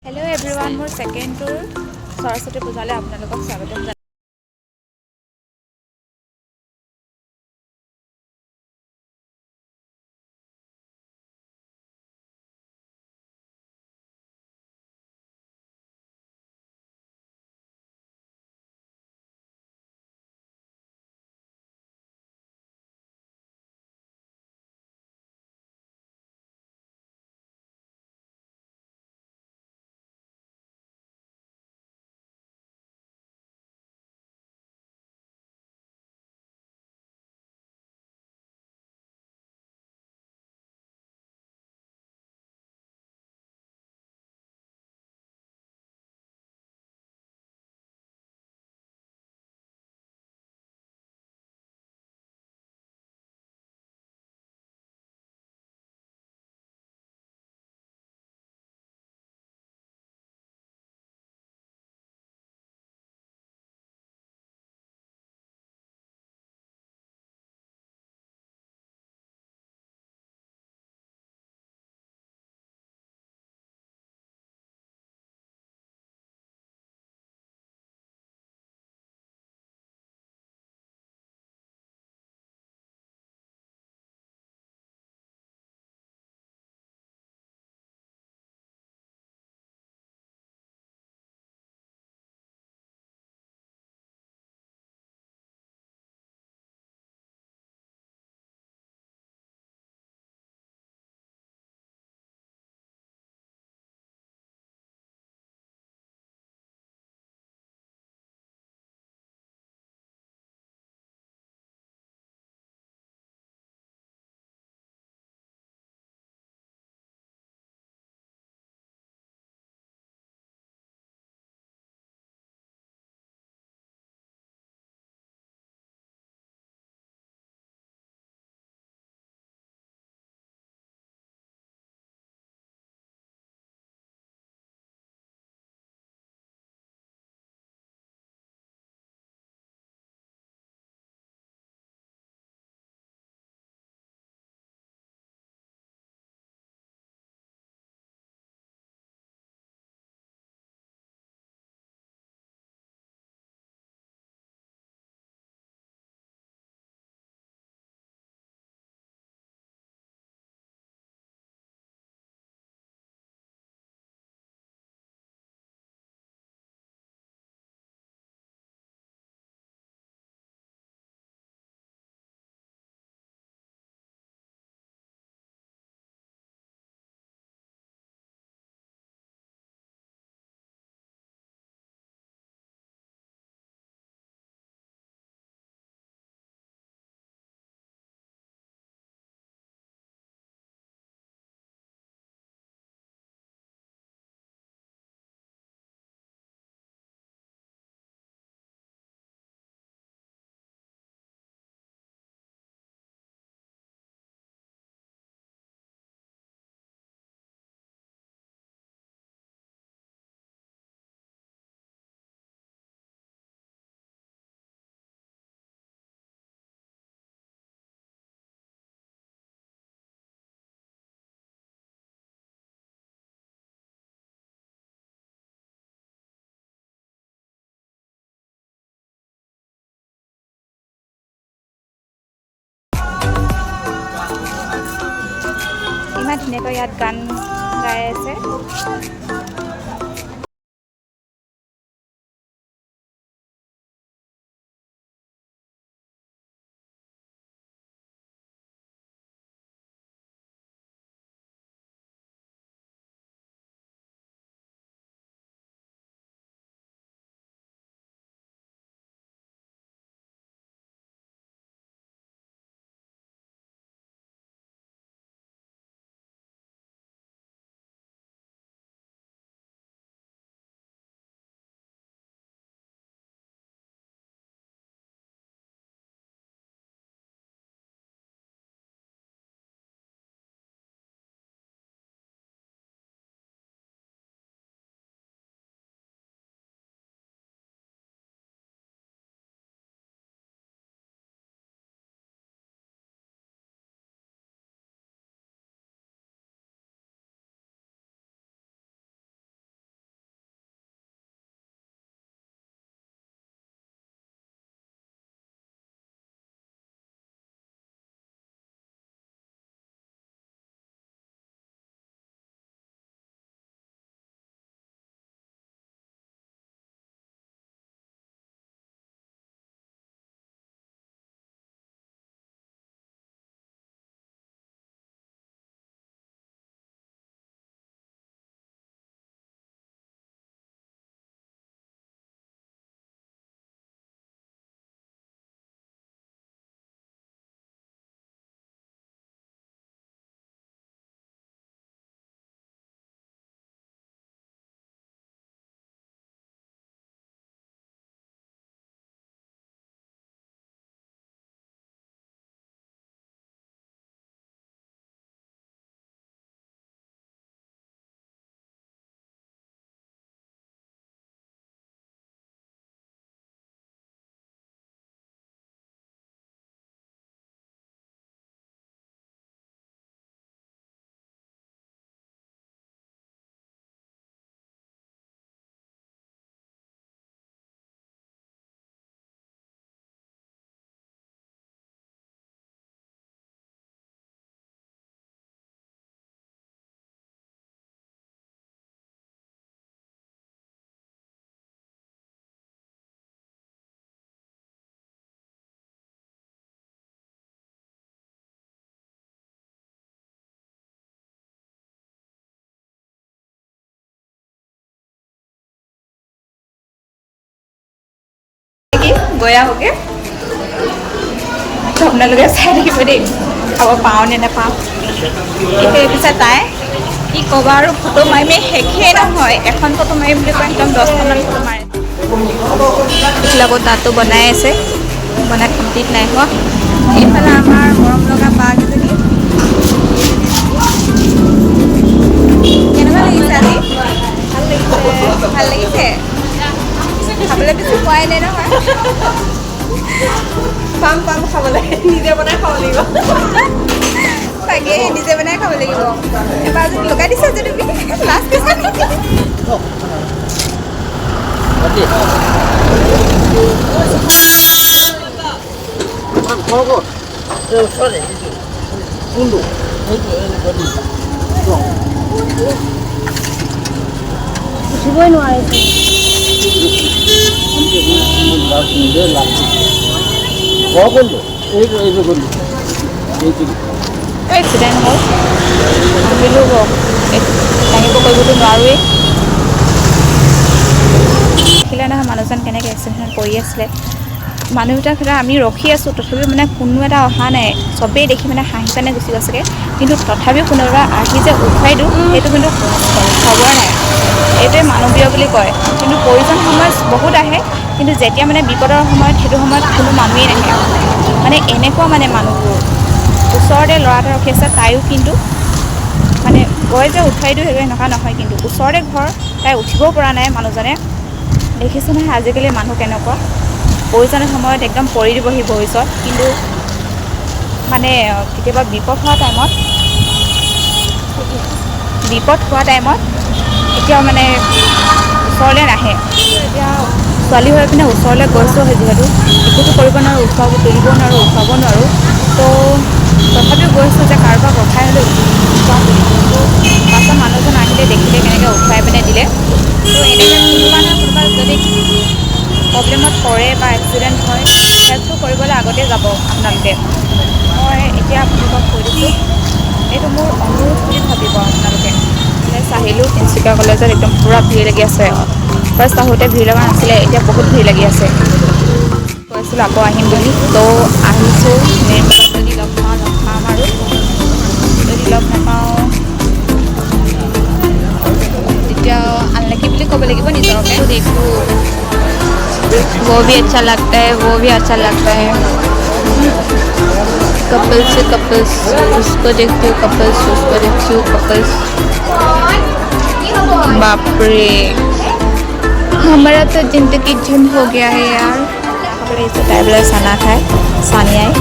Hello' everyone, মোৰ second tour Saraswati পূজালৈ আপোনালোকক স্বাগতম জনাই। ইমান ধুনীয়াকৈ ইয়াত গান গাই আছে। গৈ আহোঁগৈ আপোনালোকে চাই থাকিব দেই খাব পাওঁ নে নাপাওঁ এতিয়া পিছে তাই কি ক'বা আৰু ফটো মাৰিমেই শেষেই নহয় এখন ফটো মাৰিম বুলি কয় একদম 10খনমান ফটো মাৰে এইবিলাকো তাতো বনাই আছে বনাই কমপ্লিট নাই হোৱা এইফালে আমাৰ মৰম লগা বাঘকেইজনী কেনেকুৱা লাগিছে আজি ভাল লাগিছে খাবলৈ বেছি পোৱাই নাই নহয় পাম খাবলৈ নিজে বনাই খাব লাগিব তাকে নিজে বনাই খাব লাগিব এবাৰ যদি লগাই দিছা যে তুমি লাষ্ট দিছা নেকি উঠিবই নোৱাৰিছে এক্সিডেণ্ট হ'ল ভাবিলোঁ দাঙিব কৰিবতো নোৱাৰোৱেই দেখিলে নহয় মানুহজন কেনেকৈ এক্সিডেণ্ট কৰি আছিলে মানুহবিলাক আমি ৰখি আছোঁ তথাপিও মানে কোনো এটা অহা নাই চবেই দেখি মানে হাঁহি পেনে গুচি গৈছেগৈ কিন্তু তথাপিও কোনোবা আহি যে উঠাই দিওঁ সেইটো কিন্তু খবৰ নাই এইটোৱে মানৱীয় বুলি কয় কিন্তু প্ৰয়োজন সময়ত বহুত আহে কিন্তু যেতিয়া মানে বিপদৰ সময়ত সেইটো সময়ত কোনো মানুহেই নাহে মানে এনেকুৱা মানে মানুহবোৰ ওচৰতে ল'ৰা এটা ৰখি আছে তাইও কিন্তু মানে গৈ যে উঠাই দিওঁ সেইটো এনেকুৱা নহয় কিন্তু ওচৰতে ঘৰ তাই উঠিবও পৰা নাই মানুহজনে দেখিছোঁ নহয় আজিকালি মানুহ কেনেকুৱা প্ৰয়োজনীয় সময়ত একদম পৰি দিবহি ভৱিষ্যত কিন্তু মানে কেতিয়াবা বিপদ হোৱা টাইমত এতিয়াও মানে ওচৰলৈ নাহে এতিয়া ছোৱালী হৈ পিনে ওচৰলৈ গৈছোঁ যিহেতু একোতো কৰিব নোৱাৰোঁ উঠাব তুলিব নোৱাৰোঁ উঠাব নোৱাৰোঁ তো তথাপিও গৈছোঁ যে কাৰোবাক ৰখাই হ'লেও উঠাম বুলি কিন্তু পাছত মানুহজন আহিলে দেখিলে কেনেকৈ উঠাই পিনে দিলে তো এনেকৈ কোনোবা যদি প্ৰব্লেমত পৰে বা এক্সিডেণ্ট হয় হেল্পটো কৰিবলৈ আগতে যাব আপোনালোকে মই এতিয়া আপোনালোকক কৈ দিছোঁ এইটো মোৰ অনুৰোধ বুলি ভাবিব আপোনালোকে আহিলোঁ তিনিচুকীয়া কলেজত একদম পূৰা ভিৰ লাগি আছে ফাৰ্ষ্ট আহোঁতে ভিৰ লগা নাছিলে এতিয়া বহুত ভিৰ লাগি আছে কৈছিলোঁ আকৌ আহিম বুলি তো আহিছোঁ নিৰ্মলক যদি লগ পাম আৰু যদি লগ নাপাওঁ তেতিয়া আনলাকি বুলি ক'ব লাগিব নিজৰকে দেখোঁ वो भी अच्छा लगता है वो भी अच्छा लगता है कपल्स से कपल्स उसको देखती हूँ कपल्स उसको देखती हूँ कपल्स बाप रे हमारा तो ज़िंदगी झंड हो गया है यार इसे टाइबल साना खाए सानियाई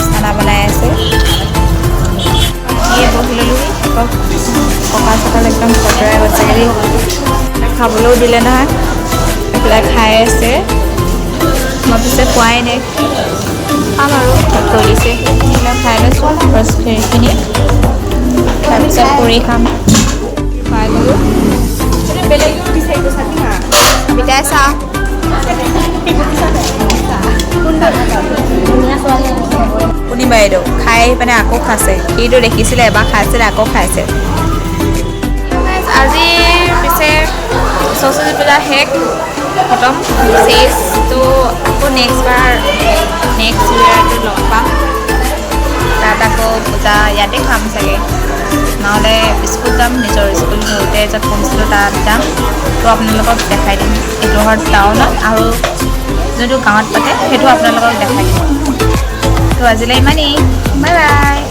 साना बनाए ऐसे ये बही ललो कका चकाल एकदम कतराई গৈছেগৈ খাবলৈও দিলে নহয় এইবিলাক খাই আছে মই পিছে খোৱাই নাই খাম আৰু থৈ দিছে এইবিলাক খাই লৈছোঁ ফাৰ্ষ্ট হেৰিখিনি তাৰপিছত পুৰি খাম খাই গ'লোঁ মিঠাই চাহ শুনি বাইদেউ খাই মানে আকৌ খাইছে সিটো দেখিছিলে এবাৰ খাইছিলে আকৌ খাইছে আজি পিছে সৰস্বতী পূজা শেষ খতম চেছ তো আকৌ নেক্সট ইয়েৰটো লগ পাম তাত আকৌ পূজা ইয়াতে খাম চাগে নহ'লে স্কুল যাম নিজৰ স্কুল সৰুতে য'ত পঢ়িছিলোঁ তাত যাম তো আপোনালোকক দেখাই দিম এইটো হ'ল টাউনত আৰু যোনটো গাঁৱত পাতে সেইটো আপোনালোকক দেখাই দিম তো আজিলৈ ইমানেই বাই বাই